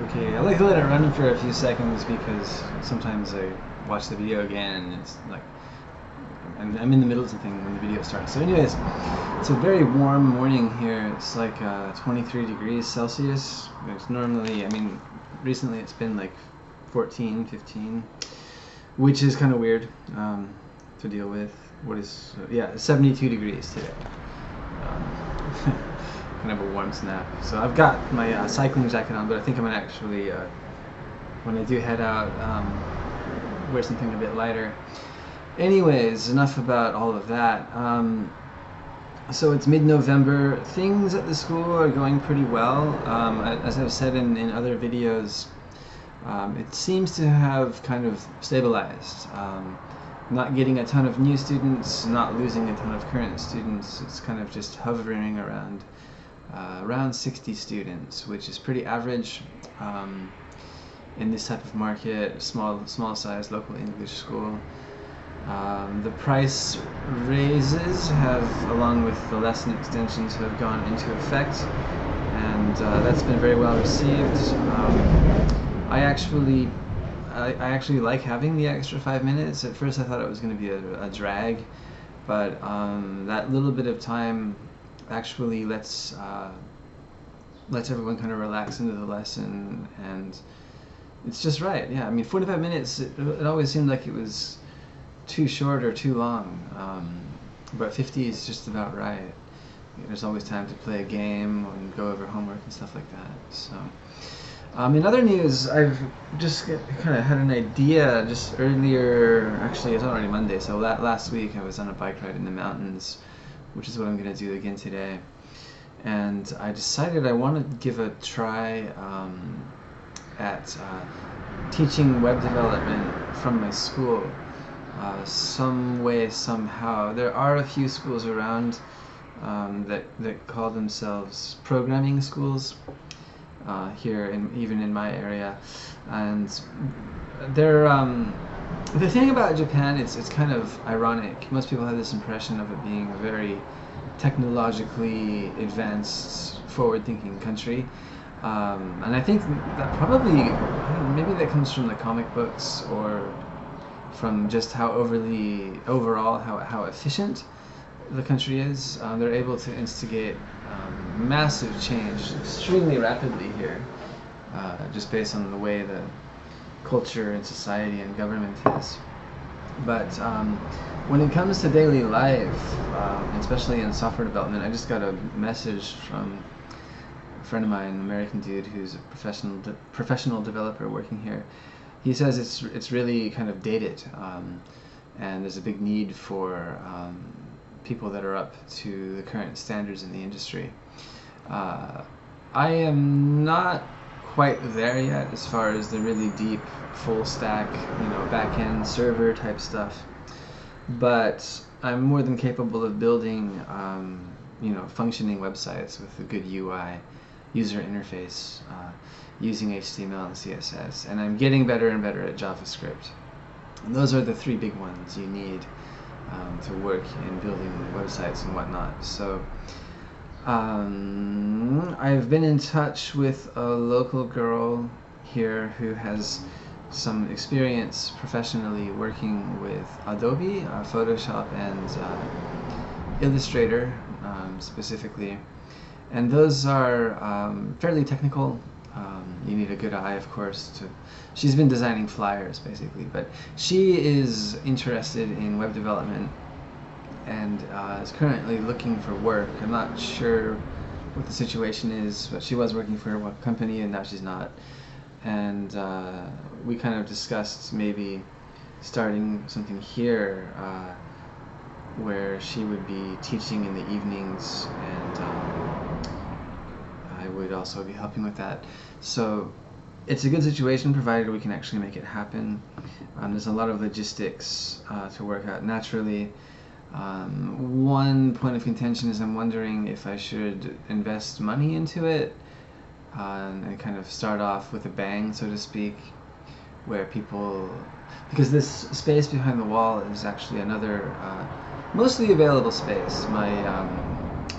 Okay, I like to let it run for a few seconds because sometimes I watch the video again and it's like I'm in the middle of something when the video starts. So anyways, it's a very warm morning here. It's like 23 degrees Celsius. It's normally, I mean, recently it's been like 14, 15, which is kind of weird to deal with. What is, yeah, 72 degrees today. Um, kind of a warm snap. So I've got my cycling jacket on, but I think I'm gonna actually, when I do head out, wear something a bit lighter. Anyways, enough about all of that. So it's mid-November. Things at the school are going pretty well. As I've said in other videos, it seems to have kind of stabilized. Not getting a ton of new students, not losing a ton of current students. It's kind of just hovering around 60 students, which is pretty average in this type of market, small size local English school. The price raises have, along with the lesson extensions, have gone into effect, and that's been very well received. I actually like having the extra 5 minutes. At first I thought it was going to be a drag, but that little bit of time actually lets everyone kind of relax into the lesson, and it's just right. Yeah, I mean, 45 minutes, it always seemed like it was too short or too long, but 50 is just about right. There's always time to play a game and go over homework and stuff like that. So, in other news, I've just kind of had an idea just earlier. Actually, it's already Monday, so last week I was on a bike ride in the mountains, which is what I'm going to do again today. And I decided I want to give a try at teaching web development from my school. Some way, somehow. There are a few schools around that call themselves programming schools here, even in my area, and they're the thing about Japan. It's kind of ironic. Most people have this impression of it being a very technologically advanced, forward-thinking country. And I think that probably, I don't know, maybe that comes from the comic books or from just how overall how efficient the country is. They're able to instigate massive change extremely rapidly here, just based on the way the culture and society and government is. But when it comes to daily life, especially in software development, I just got a message from a friend of mine, an American dude who's a professional developer working here. He says it's really kind of dated, and there's a big need for people that are up to the current standards in the industry. I am not quite there yet as far as the really deep, full stack, back-end server type stuff, but I'm more than capable of building, functioning websites with a good UI, user interface, using HTML and CSS, and I'm getting better and better at JavaScript. And those are the three big ones you need to work in building websites and whatnot. So I've been in touch with a local girl here who has some experience professionally working with Adobe, Photoshop, and Illustrator specifically. And those are fairly technical. You need a good eye, of course. She's been designing flyers, basically, but she is interested in web development and is currently looking for work. I'm not sure what the situation is, but she was working for a company and now she's not. And we kind of discussed maybe starting something here where she would be teaching in the evenings, and I would also be helping with that. So it's a good situation provided we can actually make it happen. There's a lot of logistics to work out naturally. One point of contention is I'm wondering if I should invest money into it and kind of start off with a bang, so to speak, where people, because this space behind the wall is actually another mostly available space.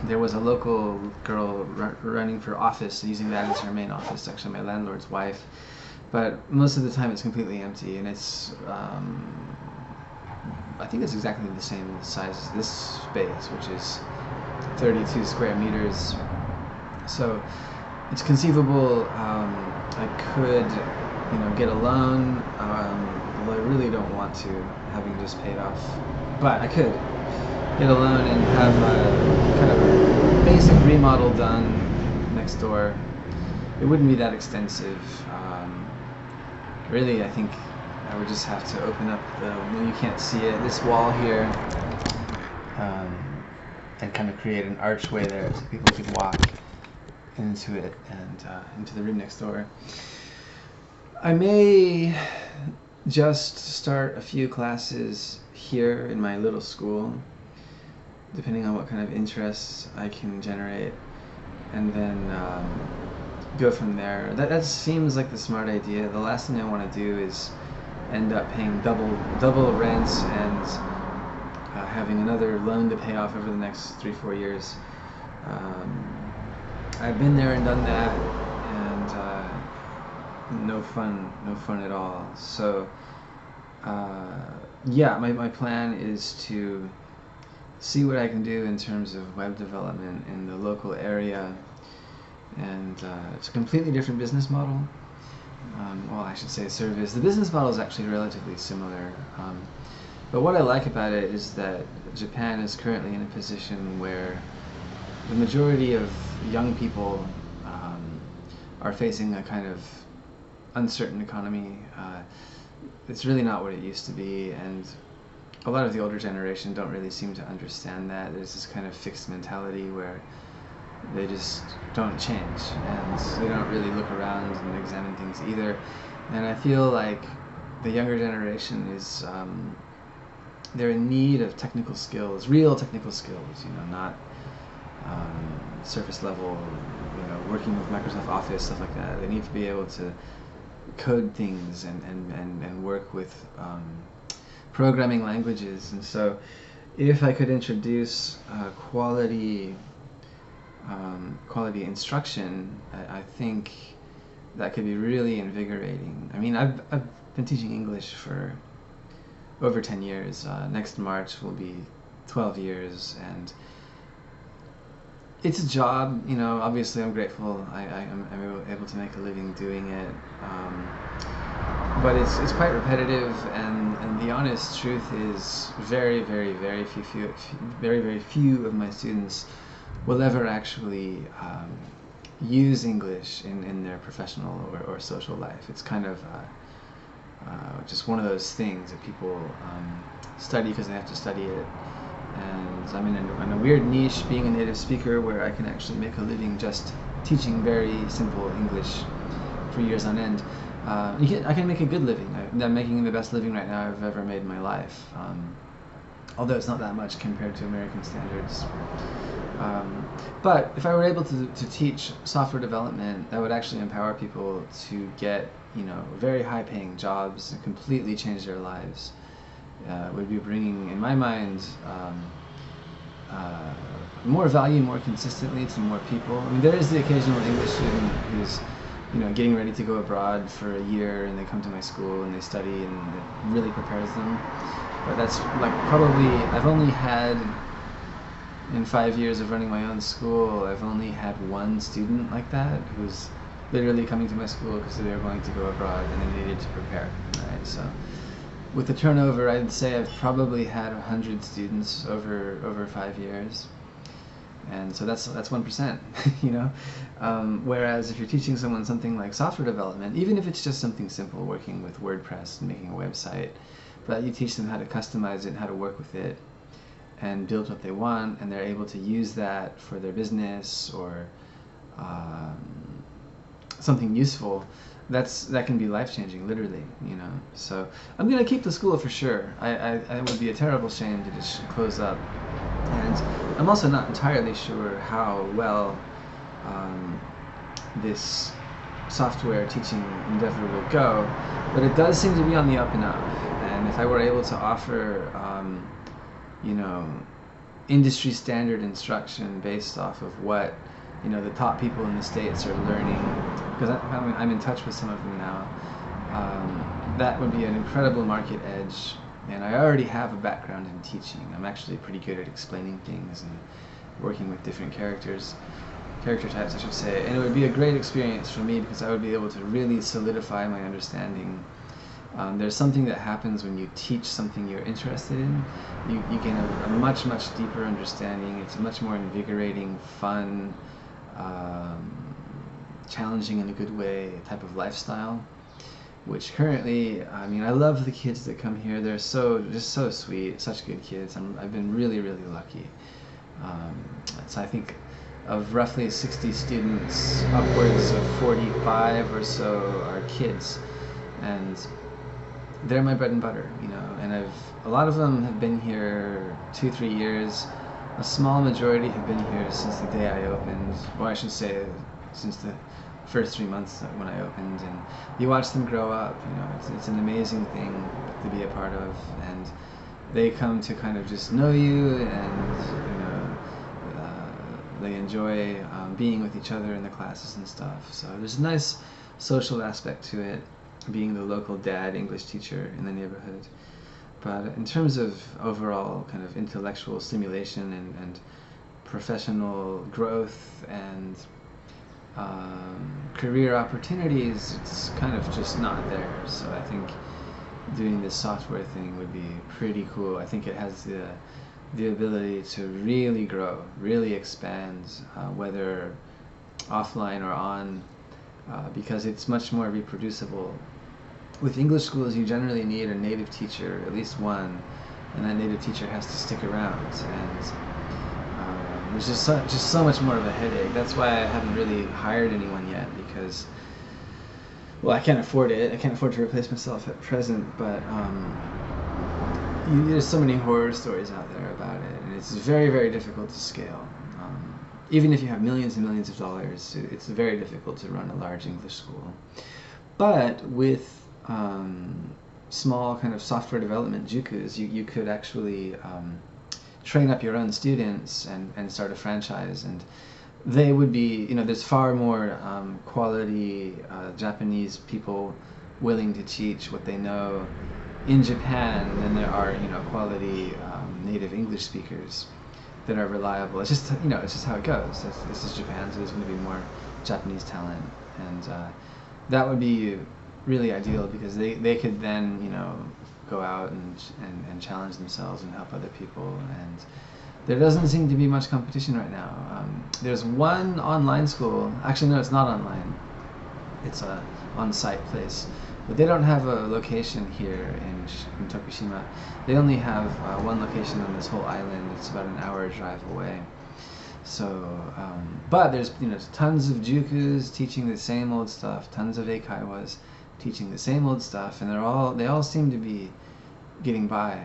there was a local girl running for office, using that as her main office, actually my landlord's wife. But most of the time it's completely empty, and it's, I think it's exactly the same size as this space, which is 32 square meters. So it's conceivable I could, get a loan, although I really don't want to, having just paid off. But I could get a loan and have a kind of a basic remodel done next door. It wouldn't be that extensive. Really, I think I would just have to open up you can't see it, this wall here, and kind of create an archway there so people could walk into it and into the room next door. I may just start a few classes here in my little school, depending on what kind of interests I can generate, and then go from there. That seems like the smart idea. The last thing I want to do is end up paying double rent and having another loan to pay off over the next 3-4 years. I've been there and done that, and no fun at all. So yeah, my plan is to see what I can do in terms of web development in the local area, and it's a completely different business model. Well, I should say service. The business model is actually relatively similar, but what I like about it is that Japan is currently in a position where the majority of young people are facing a kind of uncertain economy. It's really not what it used to be, and a lot of the older generation don't really seem to understand that. There's this kind of fixed mentality where they just don't change, and they don't really look around and examine things either. And I feel like the younger generation is, they're in need of technical skills, real technical skills, not surface level, working with Microsoft Office, stuff like that. They need to be able to code things and work with programming languages. And so if I could introduce quality instruction, I think that could be really invigorating. I mean, I've been teaching English for over 10 years. Next March will be 12 years, and it's a job. Obviously I'm grateful I'm able to make a living doing it, but it's quite repetitive, and the honest truth is very few of my students will ever actually use English in their professional or social life. It's kind of just one of those things that people study because they have to study it. And I'm in a weird niche, being a native speaker, where I can actually make a living just teaching very simple English for years on end. I can make a good living. I'm making the best living right now I've ever made in my life, although it's not that much compared to American standards. But if I were able to teach software development, that would actually empower people to get very high-paying jobs and completely change their lives. Would be bringing, in my mind, more value more consistently to more people. I mean, there is the occasional English student who's getting ready to go abroad for a year, and they come to my school and they study, and it really prepares them. But that's probably, I've only had, in 5 years of running my own school, I've only had one student like that who's literally coming to my school because they were going to go abroad and they needed to prepare, right? So with the turnover, I'd say I've probably had 100 students over 5 years, and so that's 1%, whereas if you're teaching someone something like software development, even if it's just something simple, working with WordPress and making a website, but you teach them how to customize it and how to work with it and build what they want, and they're able to use that for their business or something useful, that can be life-changing, literally, So I'm going to keep the school for sure. It would be a terrible shame to just close up. And I'm also not entirely sure how well this software teaching endeavor will go, but it does seem to be on the up and up. And if I were able to offer, industry standard instruction based off of what the top people in the States are learning, because I'm in touch with some of them now. That would be an incredible market edge, and I already have a background in teaching. I'm actually pretty good at explaining things and working with different character types, I should say, and it would be a great experience for me because I would be able to really solidify my understanding. There's something that happens when you teach something you're interested in. You gain a much, much deeper understanding. It's a much more invigorating, fun, challenging in a good way type of lifestyle, which currently, I mean, I love the kids that come here. They're just so sweet, such good kids. I've been really, really lucky. So I think of roughly 60 students, upwards of 45 or so are kids, and they're my bread and butter, and a lot of them have been here 2-3 years. A small majority have been here since the day I opened, or I should say since the first 3 months when I opened, and you watch them grow up. It's an amazing thing to be a part of, and they come to kind of just know you, and they enjoy being with each other in the classes and stuff. So there's a nice social aspect to it, being the local dad English teacher in the neighborhood. But in terms of overall kind of intellectual stimulation and professional growth and career opportunities, it's kind of just not there. So I think doing this software thing would be pretty cool. I think it has the ability to really grow, really expand, whether offline or on, because it's much more reproducible. With English schools, you generally need a native teacher, at least one, and that native teacher has to stick around, and there's just so much more of a headache. That's why I haven't really hired anyone yet, because, well, I can't afford it. I can't afford to replace myself at present, but there's so many horror stories out there about it, and it's very, very difficult to scale. Even if you have millions and millions of dollars, it's very difficult to run a large English school. But with small kind of software development jukus, you could actually train up your own students and start a franchise, and they would be, there's far more quality Japanese people willing to teach what they know in Japan than there are, quality native English speakers that are reliable. It's just, it's just how it goes. This is Japan, so there's going to be more Japanese talent, and that would be really ideal, because they could then, go out and challenge themselves and help other people. And there doesn't seem to be much competition right now. There's one online school. Actually, no, it's not online. It's a on-site place. But they don't have a location here in Tokushima. They only have one location on this whole island. It's about an hour drive away. So, but there's tons of jukus teaching the same old stuff, tons of eikaiwas teaching the same old stuff, and they all seem to be getting by,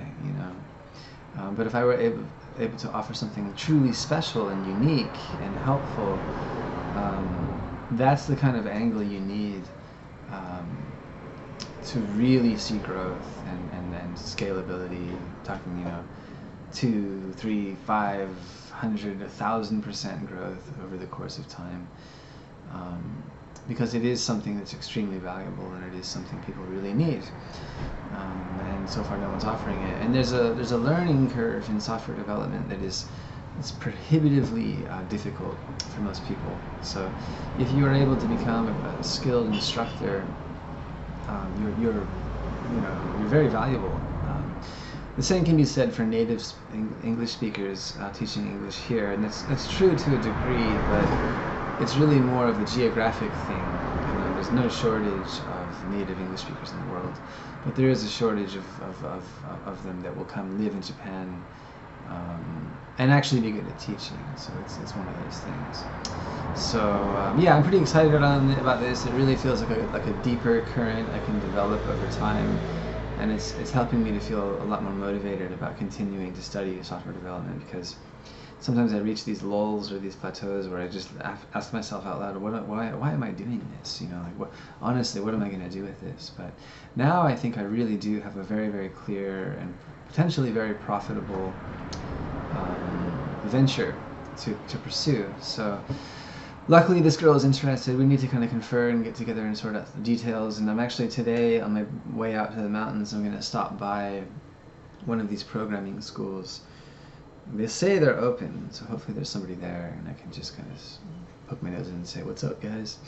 But if I were able to offer something truly special and unique and helpful, that's the kind of angle you need to really see growth and scalability. Talking, 2, 3, 500, 1,000% growth over the course of time, because it is something that's extremely valuable, and it is something people really need. And so far, no one's offering it. And there's a learning curve in software development that it's prohibitively difficult for most people. So if you are able to become a skilled instructor, you're very valuable. The same can be said for native English speakers teaching English here, and that's true to a degree, but it's really more of a geographic thing. There's no shortage of native English speakers in the world, but there is a shortage of them that will come live in Japan and actually be good at teaching. So it's one of those things. So yeah, I'm pretty excited about this. It really feels like a deeper current I can develop over time. And it's helping me to feel a lot more motivated about continuing to study software development, because sometimes I reach these lulls or these plateaus where I just ask myself out loud, why am I doing this? Honestly, what am I going to do with this? But now I think I really do have a very, very clear and potentially very profitable venture to pursue. So luckily this girl is interested. We need to kind of confer and get together and sort out the details. And I'm actually today on my way out to the mountains, I'm going to stop by one of these programming schools. They say they're open, so hopefully there's somebody there and I can just kind of poke my nose in and say, what's up, guys?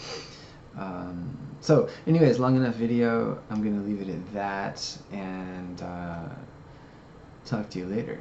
So anyways, long enough video. I'm going to leave it at that and talk to you later.